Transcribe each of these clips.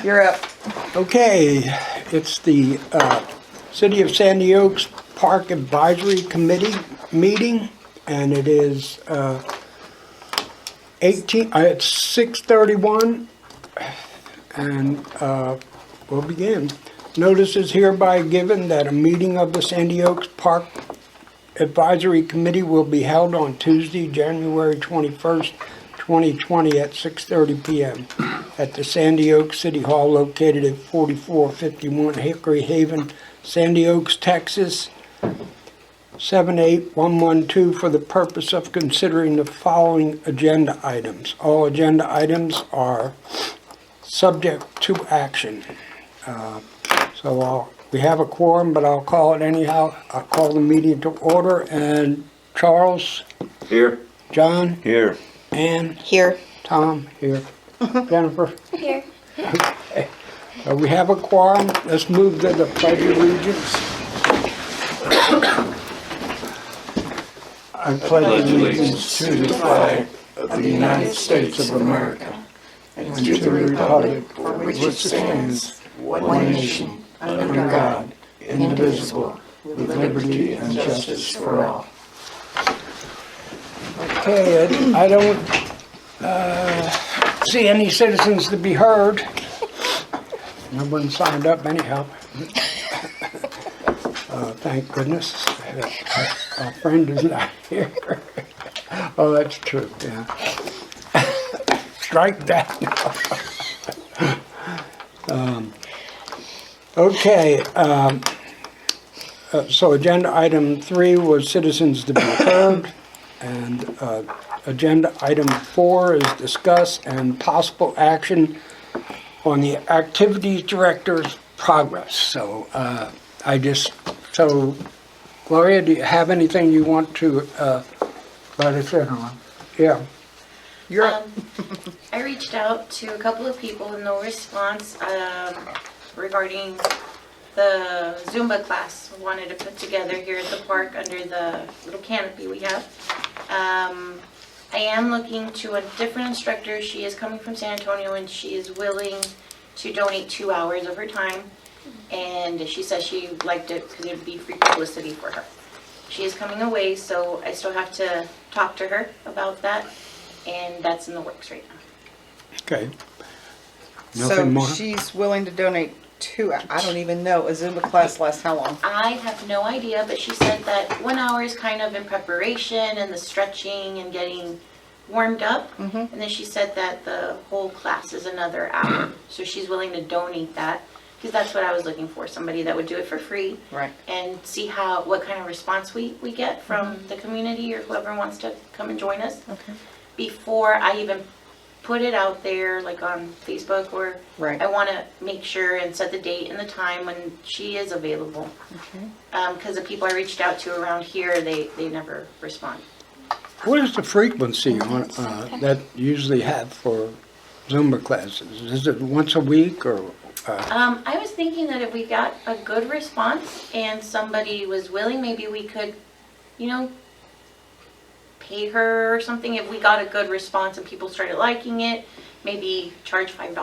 You're up. Okay, it's the City of Sandy Oaks Park Advisory Committee meeting, and it is it's 6:31, and we'll begin. Notice is hereby given that a meeting of the Sandy Oaks Park Advisory Committee will be held on Tuesday, January 21st, 2020 at 6:30 p.m. at the Sandy Oaks City Hall located at 4451 Hickory Haven, Sandy Oaks, Texas, 78112 for the purpose of considering the following agenda items. All agenda items are subject to action. We have a quorum, but I'll call it anyhow. I'll call the meeting to order, and Charles? Here. John? Here. Ann? Here. Tom? Here. Jennifer? Here. Okay. We have a quorum. Let's move to the Pledge of Allegiance. I pledge allegiance to the flag of the United States of America and to the republic for which it stands, one nation, under God, indivisible, with liberty and justice for all. Okay, I don't see any citizens to be heard. No one signed up anyhow. Thank goodness. Our friend is not here. Oh, that's true, yeah. Strike that. Okay, so agenda item 3 was citizens to be heard, and agenda item 4 is discuss and possible action on the activities director's progress. So Gloria, do you have anything you want to let us in on? Yeah. You're up. I reached out to a couple of people, no response regarding the Zumba class I wanted to put together here at the park under the little canopy we have. I am looking to a different instructor. She is coming from San Antonio and she is willing to donate 2 hours of her time. And she says she liked it because it would be free publicity for her. She is coming away, so I still have to talk to her about that. And that's in the works right now. Okay. So Nothing more? she's willing to donate I don't even know, a Zumba class lasts how long? I have no idea, but she said that 1 hour is kind of in preparation and the stretching and getting warmed up. And then she said that the whole class is another hour. So she's willing to donate that because that's what I was looking for, somebody that would do it for free. Right. And see what kind of response we get from the community or whoever wants to come and join us. Okay. Before I even put it out there, like on Facebook, or Right. I want to make sure and set the date and the time when she is available. Okay. Because the people I reached out to around here, they never respond. What is the frequency on that you usually have for Zumba classes? Is it once a week or? I was thinking that if we got a good response and somebody was willing, maybe we could, pay her or something. If we got a good response and people started liking it, maybe charge $5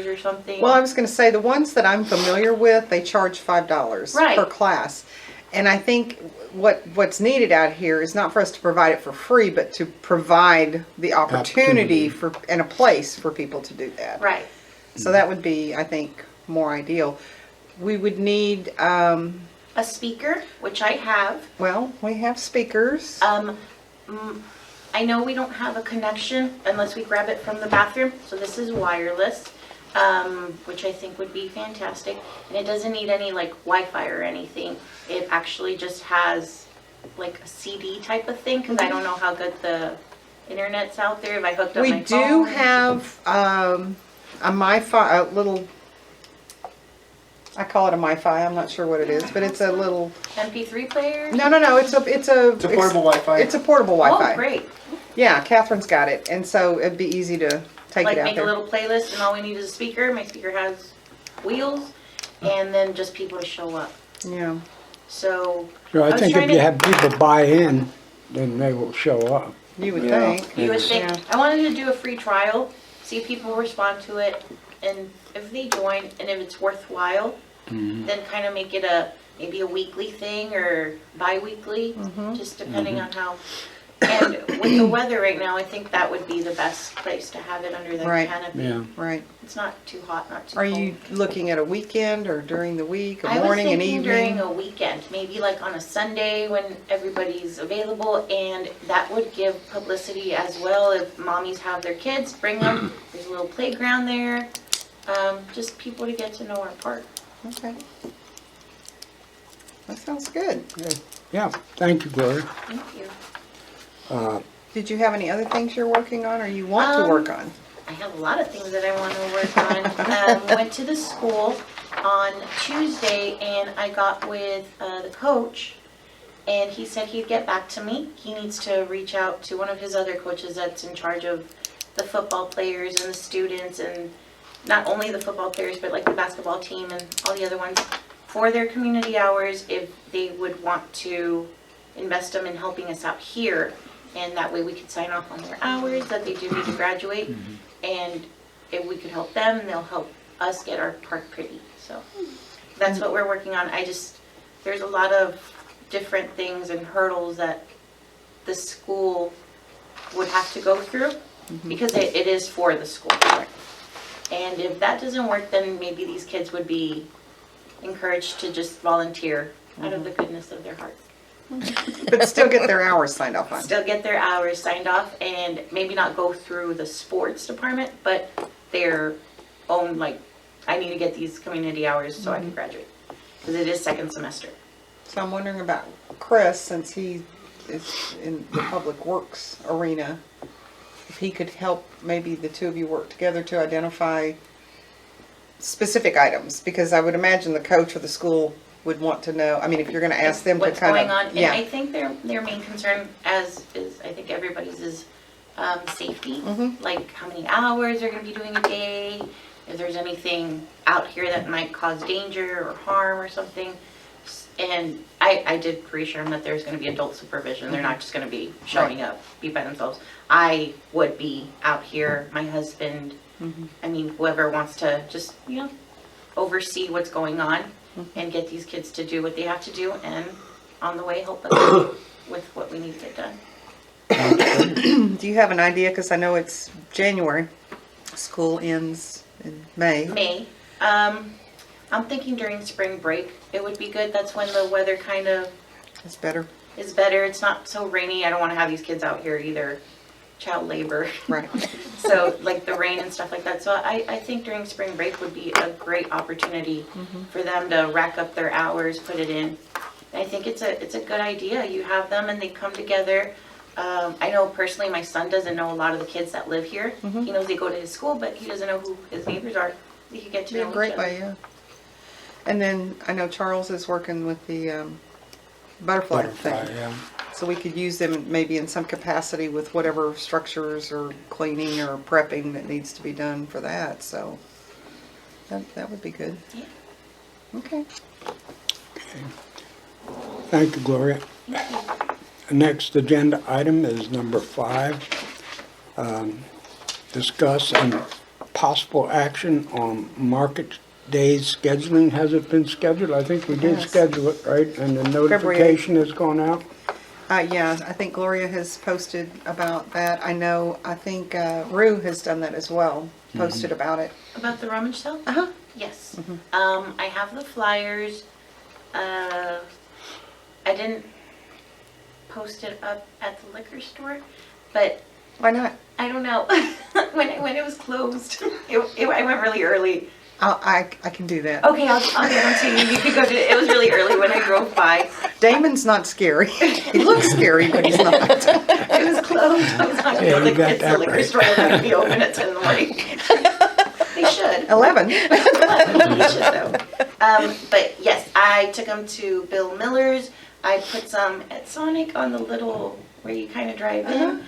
or something. Well, I was going to say the ones that I'm familiar with, they charge $5 Right. per class. And I think what's needed out here is not for us to provide it for free, but to provide the opportunity and a place for people to do that. Right. So that would be, I think, more ideal. We would need, A speaker, which I have. we have speakers. I know we don't have a connection unless we grab it from the bathroom, so this is wireless, which I think would be fantastic. And it doesn't need any Wi-Fi or anything. It actually just has a CD type of thing, because I don't know how good the internet's out there. If I hooked up We my do phone. have a MiFi, a little, I call it a MiFi, I'm not sure what it is, but it's a little, MP3 player. no, it's a portable Wi-Fi. It's a portable Wi-Fi. Oh, great! Yeah, Catherine's got it, and so it'd be easy to take it out Make a there. little playlist, and all we need is a speaker. My speaker has wheels, and then just people to show up. Yeah. So I was think trying if you to- have people buy in, then they will show up. You would Yeah. think. you would think Yeah. I wanted to do a free trial, see if people respond to it, and if they join, and if it's worthwhile, then kind of make it maybe a weekly thing or bi-weekly, just depending on how. And with the weather right now, I think that would be the best place to have it under the Right. canopy. Yeah. Right. It's not too hot, not too Are cold. you looking at a weekend or during the week, a I was morning and thinking evening? during a weekend, maybe like on a Sunday when everybody's available, and that would give publicity as well. If mommies have their kids, bring them. There's a little playground there. Just people to get to know our park. Okay. That sounds good. Yeah, thank you, Gloria. Thank you. Did you have any other things you're working on or you want to work on? I have a lot of things that I want to work on. Went to the school on Tuesday, and I got with the coach, and he said he'd get back to me. He needs to reach out to one of his other coaches that's in charge of the football players and the students, and not only the football players, but like the basketball team and all the other ones, for their community hours, if they would want to invest them in helping us out here. And that way we could sign off on their hours that they do need to graduate. And if we could help them, they'll help us get our park pretty. So that's what we're working on. There's a lot of different things and hurdles that the school would have to go through because it is for the school. And if that doesn't work, then maybe these kids would be encouraged to just volunteer out of the goodness of their hearts. But still get their hours signed off on. Still get their hours signed off and maybe not go through the sports department, but their own, like, I need to get these community hours so I can graduate. Because it is second semester. So I'm wondering about Chris, since he is in the public works arena, if he could help maybe the two of you work together to identify specific items, because I would imagine the coach of the school would want to know. I mean, if you're going to ask them to What's kind going of, on. And yeah, I think their main concern, as is I think everybody's, is safety. Like how many hours they're going to be doing a day, if there's anything out here that might cause danger or harm or something. And I did reassure them that there's going to be adult supervision. They're not just going to be showing up, be by themselves. I would be out here, my husband, I mean, whoever wants to just, oversee what's going on and get these kids to do what they have to do, and on the way help them with what we need to get done. do you have an idea? Because I know it's January. School ends in May. May. I'm thinking during spring break, it would be good. That's when the weather kind of It's better. is better. It's not so rainy. I don't want to have these kids out here either. Child labor. Right. So like the rain and stuff like that. So I think during spring break would be a great opportunity for them to rack up their hours, put it in. And I think it's a good idea. You have them and they come together. I know personally my son doesn't know a lot of the kids that live here. He knows they go to his school, but he doesn't know who his neighbors are. He could get to Be know a great each other. way, yeah. And then I know Charles is working with the butterfly thing. Yeah. So we could use them maybe in some capacity with whatever structures or cleaning or prepping that needs to be done for that. So that would be good. Yeah. Okay. Thank you, Gloria. The next agenda item is number 5. Discuss and possible action on market days scheduling. Has it been scheduled? I think we did Yes. schedule it, right? And the notification has gone out? Yeah, I think Gloria has posted about that. I think Rue has done that as well, posted about it. About the rummage sale? Uh-huh. Yes. I have the flyers. I didn't post it up at the liquor store, but Why not? I don't know. when it was closed, I went really early. I can do that. Okay, I'll get them to you. You could go to it. Was really early when I drove by. Damon's not scary. He looks scary, but he's not. It was closed. I was not Yeah, going to you got the that liquor right. store will not be open at 10 in the morning. They should. 11. They should though. But yes, I took them to Bill Miller's. I put some at Sonic on the little where you kind of drive in.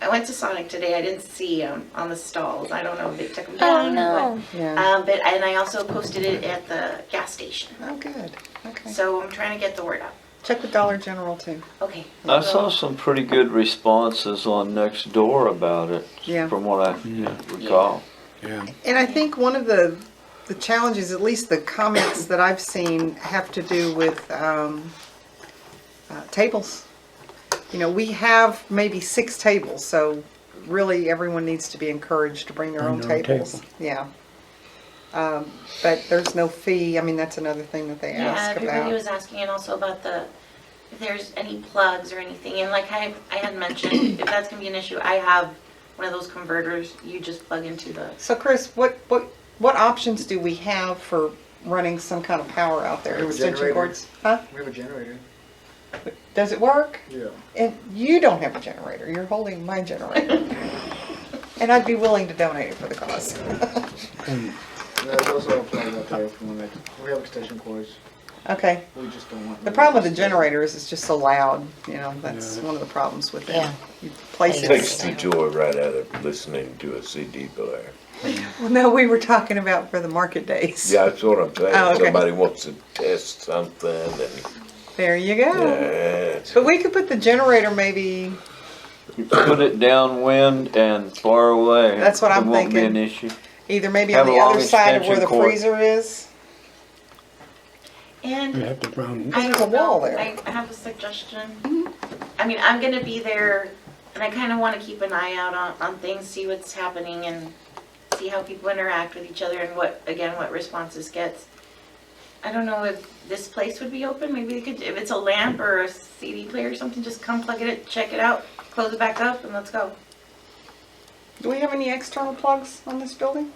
I went to Sonic today. I didn't see them on the stalls. I don't know if they took them down. no. Yeah. And I also posted it at the gas station. Oh, good. Okay. So I'm trying to get the word out. Check with Dollar General too. Okay. I saw some pretty good responses on Nextdoor about it, Yeah. from what I recall. Yeah. And I think one of the challenges, at least the comments that I've seen, have to do with tables. You know, we have maybe 6 tables, so really everyone needs to be encouraged to bring their own Bring their own tables. table. Yeah. But there's no fee. I mean, that's another thing that they Yeah, ask everybody about. was asking, and also about if there's any plugs or anything, and like I had mentioned, if that's gonna be an issue, I have one of those converters, you just plug into the, So Chris, what options do we have for running some kind of power out there? We have a Extension generator. cords? Huh? We have a generator. Does it work? Yeah. And you don't have a generator. You're holding my generator. And I'd be willing to donate it for the cause. And There's also a plug up there if you want to. We have extension cords. Okay. We just don't want. The problem with the generator is it's just so loud, you know, that's Yeah. one of the problems with it. Yeah. You place Takes it. the joy right out of listening to a CD player. Well, no, we were talking about for the market days. Yeah, that's what I'm saying. Oh, okay. Somebody wants to test something and, There you go. yeah. But we could put the generator maybe, Put it downwind and far away. That's what I'm It won't be thinking. an issue. either maybe Have on a the long other side of where the extension cord. freezer is. we and have to run. I There's a don't wall know, there. I have a suggestion. I mean, I'm gonna be there, and I kinda wanna keep an eye out on things, see what's happening, and see how people interact with each other, and what responses gets. I don't know if this place would be open, maybe they could, if it's a lamp or a CD player or something, just come plug it in, check it out, close it back up, and let's go. Do we have any external plugs on this building?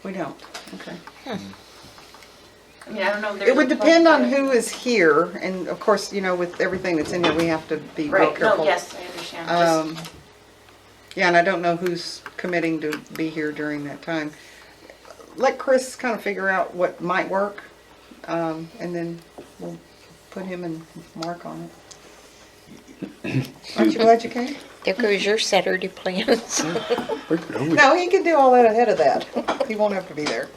We don't. Okay. I mean, I don't know if there's. It would a plug depend on there. who is here, and of course, you know, with everything that's in here, we have to be real Right, careful. no, yes, I understand, just, Yeah, and I don't know who's committing to be here during that time. Let Chris kind of figure out what might work, and then we'll put him and Mark on it. Aren't you glad you came? There goes your Saturday plans. No, he can do all that ahead of that. He won't have to be there.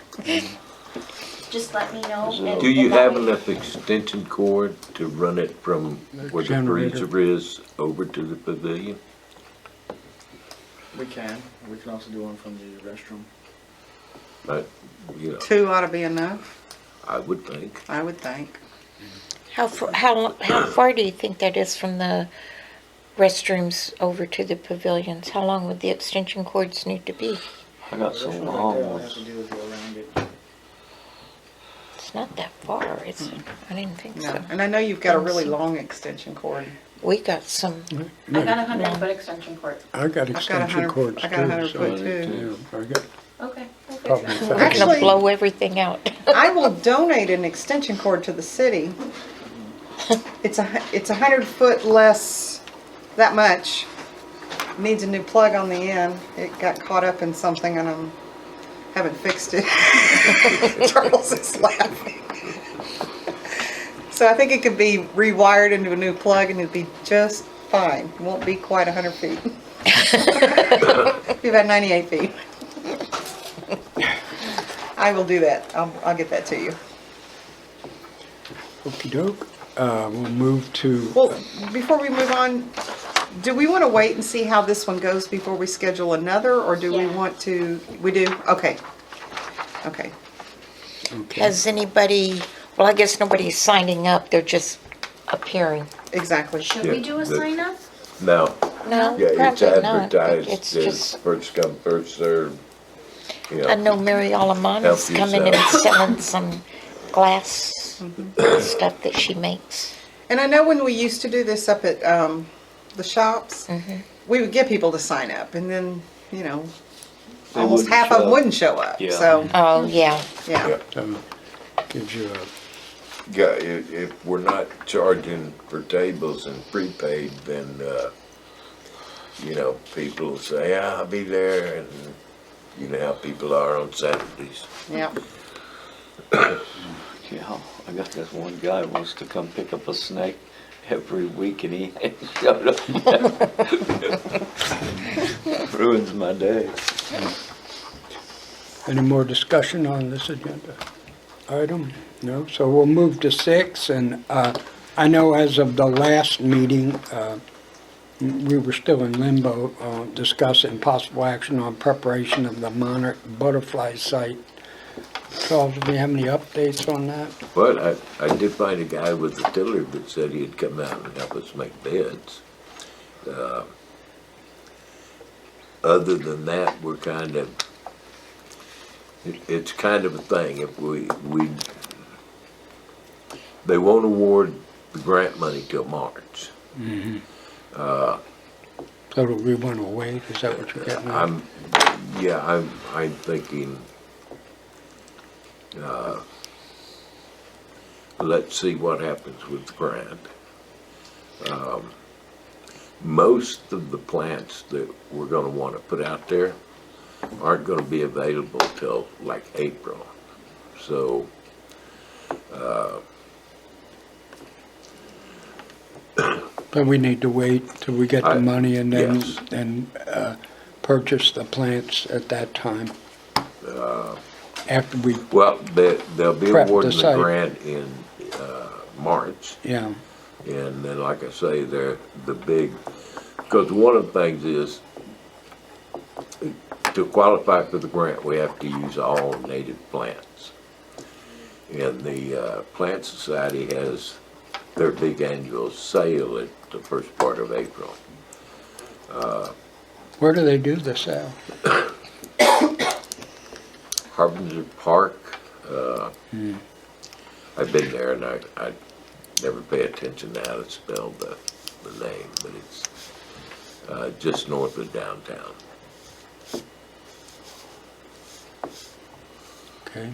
just let me know. and- Do you and that have way- enough extension cord to run it from where the Generator. freezer is over to the pavilion? We can. We can also do one from the restroom. But, you know, 2 ought to be enough, I would think. I would think. How far do you think that is from the restrooms over to the pavilions? How long would the extension cords need to be? I got The some restroom long right there, all I have ones. to do is go around it. It's not that far, is it? I didn't think No, so. and I know you've got a really long extension cord. We got some, I got 100-foot extension cord. I got got extension 100 cords too. I got 100 so- foot too. Yeah, I got Okay. we'll fix probably that. we're faster. Actually- gonna blow everything out. I will donate an extension cord to the city. It's 100 foot less, that much. Needs a new plug on the end. It got caught up in something and I haven't fixed it. Charles is laughing. So I think it could be rewired into a new plug and it'd be just fine. It won't be quite 100 feet. Be about 98 feet. I will do that. I'll get that to you. Okey doke. We'll move to, Well, before we move on, do we want to wait and see how this one goes before we schedule another, or do we Yeah. want to, we do? Okay. Okay. okay. Has anybody, well, I guess nobody's signing up, they're just appearing. Exactly. Should we Yeah, do a the- sign up? No, No, yeah, it's probably not. but advertised It's as just, first come, first served. I know Mary Alamana's Help coming and yourself. selling some glass stuff that she makes. And I know when we used to do this up at the shops, we would get people to sign up, and then, you know, They almost wouldn't half show of them up. wouldn't show up. Yeah. So, Oh, yeah. yeah. Yeah. So, gives you a, Yeah, if we're not charging for tables and prepaid, then, you know, people say, yeah, I'll be there, and you know how people are on Saturdays. Yeah. Yeah, I got this one guy who wants to come pick up a snake every week and he ain't showed up yet. Ruins my day. any more discussion on this agenda item? No? So we'll move to 6, and I know as of the last meeting, we were still in limbo, discussing possible action on preparation of the monarch butterfly site. Charles, do we have any updates on that? But I did find a guy with a tiller that said he'd come out and help us make beds. Other than that, we're kind of, it's kind of a thing. If they won't award the grant money till March. So do we want to wait? Is that what you're getting at? I'm thinking, let's see what happens with the grant. Most of the plants that we're gonna wanna put out there aren't gonna be available till like April. So, But we need to wait till we get the money and then, yes. purchase the plants at that time. After we, well, they'll be Prep the awarding the site. grant in, March. yeah, And then, like I say, they're the big, because one of the things is, to qualify for the grant, we have to use all native plants. And the Plant Society has their big annual sale at the first part of April. where do they do the sale? Harbinger Park, I've been there and I never pay attention to how to spell the name, but it's just north of downtown. Okay.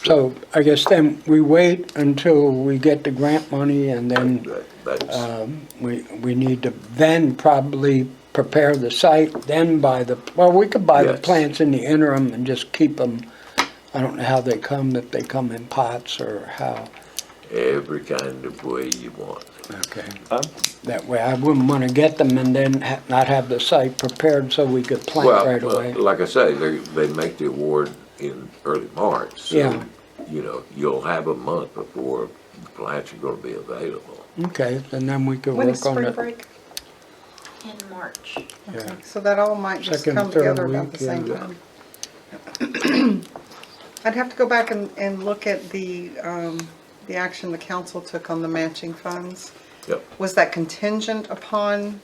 So I guess then we wait until we get the grant money and then That's, we need to then probably prepare the site, then buy well, we could buy the Yes. plants in the interim and just keep them. I don't know how they come, if they come in pots or how. every kind of way you want. Okay. That way I wouldn't want to get them and then not have the site prepared so we could plant right away. Like I say, they make the award in early March, so, Yeah. you know, you'll have a month before the plants are gonna be available. Okay, and then we could When is work on spring it. break? In March. Yeah. So that all might just Second, come third together about week, the same yeah. time. I'd have to go back and look at the action the council took on the matching funds. Yep, Was that contingent upon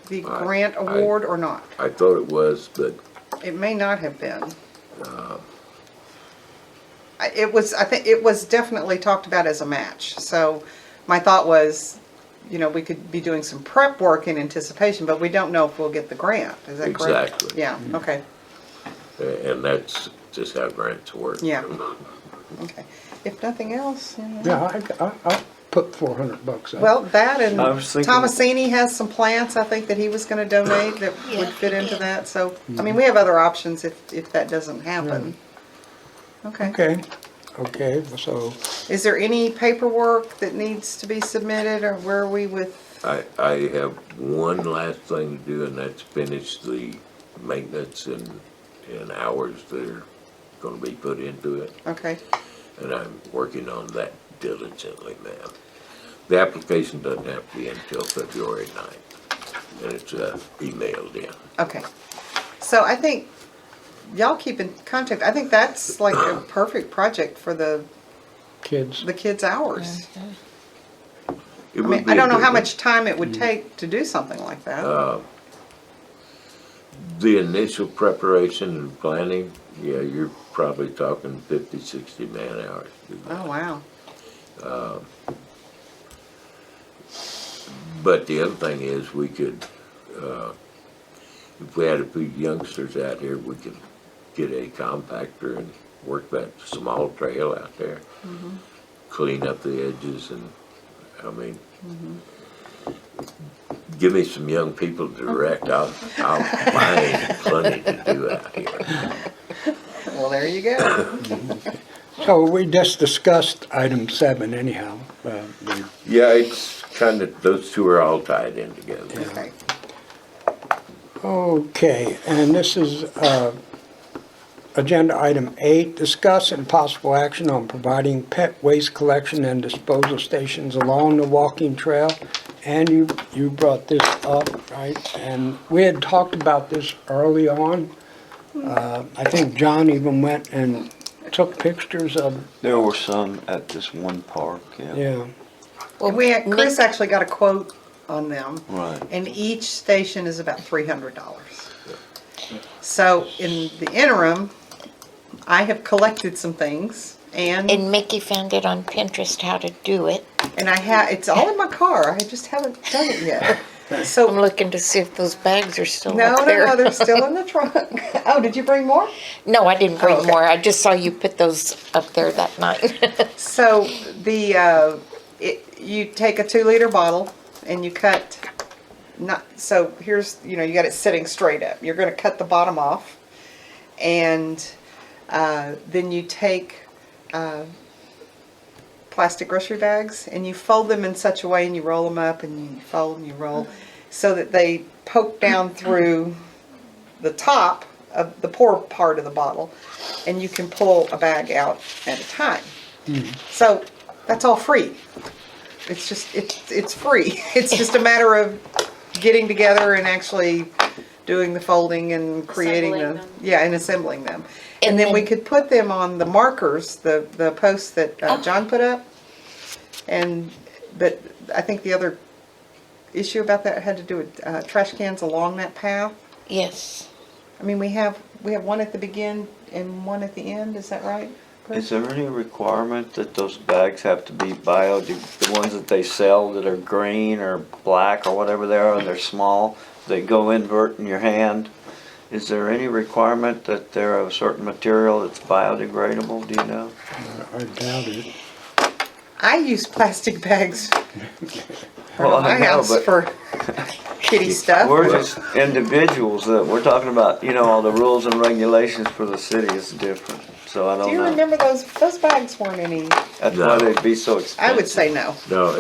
the I- grant I- award or not? I thought it was, but It may not have been. I think it was definitely talked about as a match. So my thought was, you know, we could be doing some prep work in anticipation, but we don't know if we'll get the grant. Is that correct? Exactly. Yeah, okay, and that's just how grants work. Yeah. okay. If nothing else, you know. Yeah, I'll put $400 in. Well, that and I was thinking- Thomasini has some plants, I think, that he was gonna donate that Yeah, would fit he into did. that, so, I mean, we have other options if that doesn't happen. Okay. Okay, so, Is there any paperwork that needs to be submitted, or where are we with, I have one last thing to do, and that's finish the maintenance and hours that are gonna be put into it. okay, And I'm working on that diligently, ma'am. The application doesn't have to be until February 9th, and it's emailed in. okay. So I think, y'all keep in contact, I think that's like a perfect project for the kids, kids' hours. It I would mean, be I a don't know good how one. much time it would take to do something like that. The initial preparation and planning, yeah, you're probably talking 50, 60 man hours to do that. Oh, wow. But the other thing is, we could, if we had a few youngsters out here, we could get a compactor and work that small trail out there. Clean up the edges and, I mean, give me some young people to direct, I'll find plenty to do out here. Well, there you go. so we just discussed item 7 anyhow. Yeah, it's kind of, those two are all tied in together. Okay. Okay, and this is agenda item 8, discuss and possible action on providing pet waste collection and disposal stations along the walking trail And you brought this up, right? And we had talked about this early on. I think John even went and took pictures of, There were some at this one park, yeah. yeah. Well, Chris actually got a quote on them. Right. And each station is about $300. So in the interim, I have collected some things and Mickey found it on Pinterest how to do it. it's all in my car. I just haven't done it yet. I'm So looking to see if those bags are still no, up there. no, they're still in the trunk. Oh, did you bring more? No, I didn't bring Oh, okay. more. I just saw you put those up there that night. So you take a 2-liter bottle and you cut, so here's, you got it sitting straight up. You're going to cut the bottom off, and then you take plastic grocery bags and you fold them in such a way, and you roll them up and you fold and you roll so that they poke down through the top of the pour part of the bottle, and you can pull a bag out at a time. So that's all free. It's just, it's free. It's just a matter of getting together and actually doing the folding and creating Assembling them. and assembling them. And And then we then- could put them on the markers, the posts that John put up. But I think the other issue about that had to do with trash cans along that path. Yes. I mean, we have one at the begin and one at the end, is that right? Chris? Is there any requirement that those bags have to be the ones that they sell that are green or black or whatever they are, and they're small, they go invert in your hand? Is there any requirement that they're of a certain material that's biodegradable, do you know? I doubt it. I use plastic bags Well, around my I know, house but- for kitty stuff. We're just individuals that, we're talking about, all the rules and regulations for the city is different, so I Do don't you know. remember those bags weren't any, That's No. why they'd be so expensive. I would say no. No,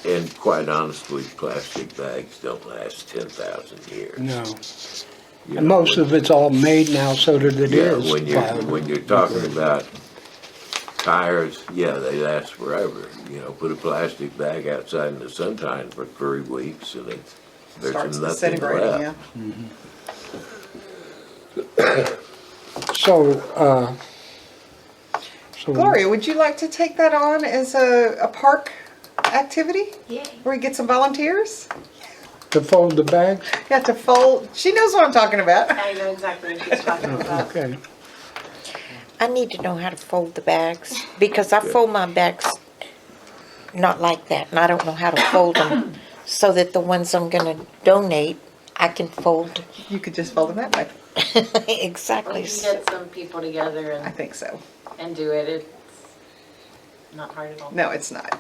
and quite honestly, plastic bags don't last 10,000 years. No. You And know, most of it's all made now so that it Yeah, is. when you're talking about tires, yeah, they last forever. Put a plastic bag outside in the sunshine for 3 weeks and there's Starts nothing disintegrating, left. yeah. So, Gloria, would you like to take that on as a park activity? Yay. Where we get some volunteers? to fold the bags? You have to fold, she knows what I'm talking about. I know exactly what she's talking about. Okay. I need to know how to fold the bags because I fold my bags not like that, and I don't know how to fold them so that the ones I'm going to donate, I can fold You could just fold them that way. Or exactly. you can get some people together I think so. and do it. It's not hard at all. No, it's not.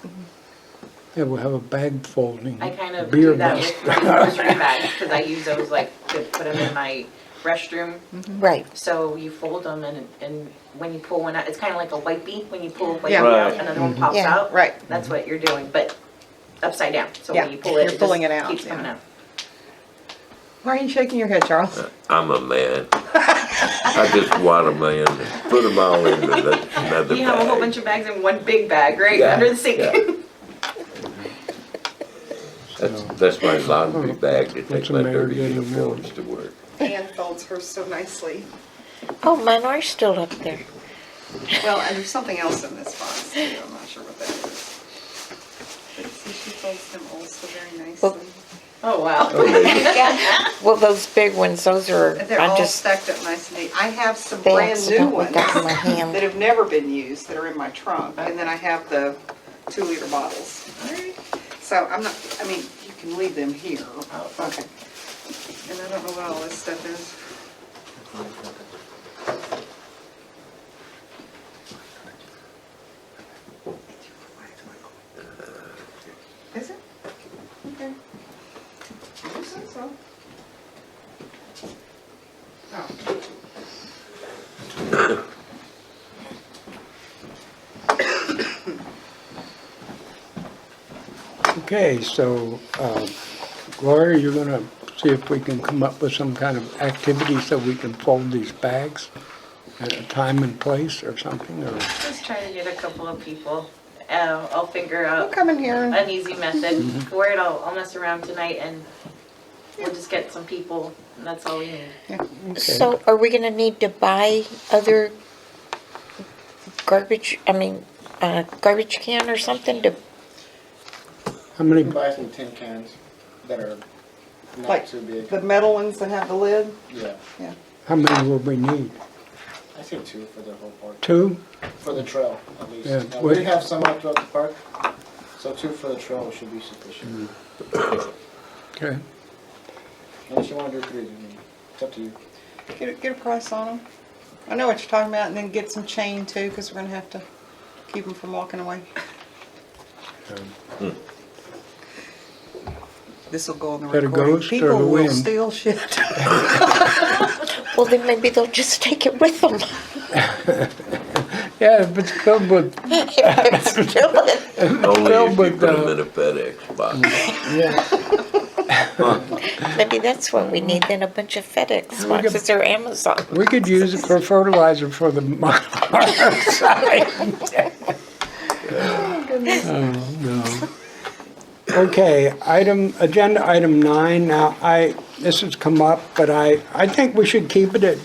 Yeah, we'll have a bag folding. I kind of beer do that bag. with my grocery bags because I use those to put them in my restroom. Right. So you fold them and when you pull one out, it's kind of like a wipey. When you pull a wipey Yeah. out, Right. another one pops Yeah. out. Right. That's what you're doing, but upside down. So Yeah, when you pull it, you're it pulling just it out, keeps yeah. coming out. Why are you shaking your head, Charles? I'm a man. I just wad them in and put them all into another You have a whole bag. bunch of bags in one big bag, right? Yeah, Under the sink. yeah. That's my laundry bag to What's take the my matter dirty getting uniforms to work. Anne folds hers so nicely. Oh, mine are still up there. Well, and there's something else in this box too. I'm not sure what that is. But see, she folds them also very nicely. Well- Oh, wow. Well, those big ones, those are, They're I all just, stacked up nice and neat. I have some they brand new accidentally ones got in my that hand. have never been used that are in my trunk, and then I have the 2-liter bottles. So I'm not, I mean, you can leave them here. Okay. And I don't know what all this stuff is. Is it? Okay. I think so. Oh. Okay, so, Gloria, you're gonna see if we can come up with some kind of activity so we can fold these bags at a time and place or something, or? Just trying to get a couple of people. I'll figure I'll out come in here and an easy method for it. I'll mess around tonight and we'll just get some people, and that's all we need. So are we gonna need to buy other garbage, garbage can or something to, How You many, can buy some tin cans that are not like too big. the metal ones that have the lid. Yeah, how many will we need? I say 2 for the whole park. 2? For the trail, at least. Yeah, Now, what- we have some out throughout the park, so 2 for the trail should be sufficient. Okay. Unless you want to do 3, I mean, it's up to you. Get a price on them. I know what you're talking about, and then get some chain too, because we're gonna have to keep them from walking away. This will go on the Is that a recording. ghost or People the will wind? steal shit. well, then maybe they'll just take it with them. Yeah, if it's filled with, Only Well, if you but, put them in a FedEx box. yeah, Maybe that's what we need, then a bunch of FedEx We could- boxes or Amazon. we could use it for fertilizer for the side. Oh, no. Okay, agenda item 9, now this has come up, but I think we should keep it at,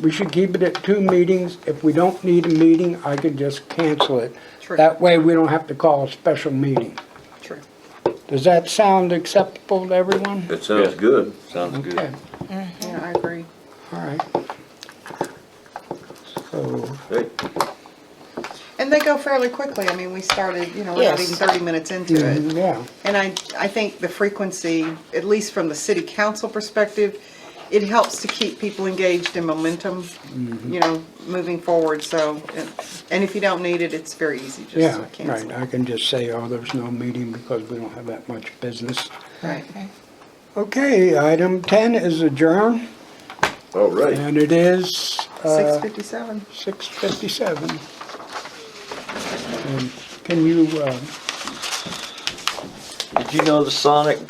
we should keep it at 2 meetings. If we don't need a meeting, I could just cancel it. True. That way we don't have to call a special meeting. True. Does that sound acceptable to everyone? That sounds good. Sounds good. Okay, Yeah, I agree. all right. So, Hey, And they go fairly quickly. I mean, we started, we're not Yes. even 30 minutes into it. yeah, And I think the frequency, at least from the city council perspective, it helps to keep people engaged in momentum, moving forward. So, and if you don't need it, it's very easy just yeah, to cancel. right. I can just say, oh, there's no meeting because we don't have that much business. Right. Okay, item 10 is adjourn, all right. and it is 6:57. 6:57. And can you, Did you know the Sonic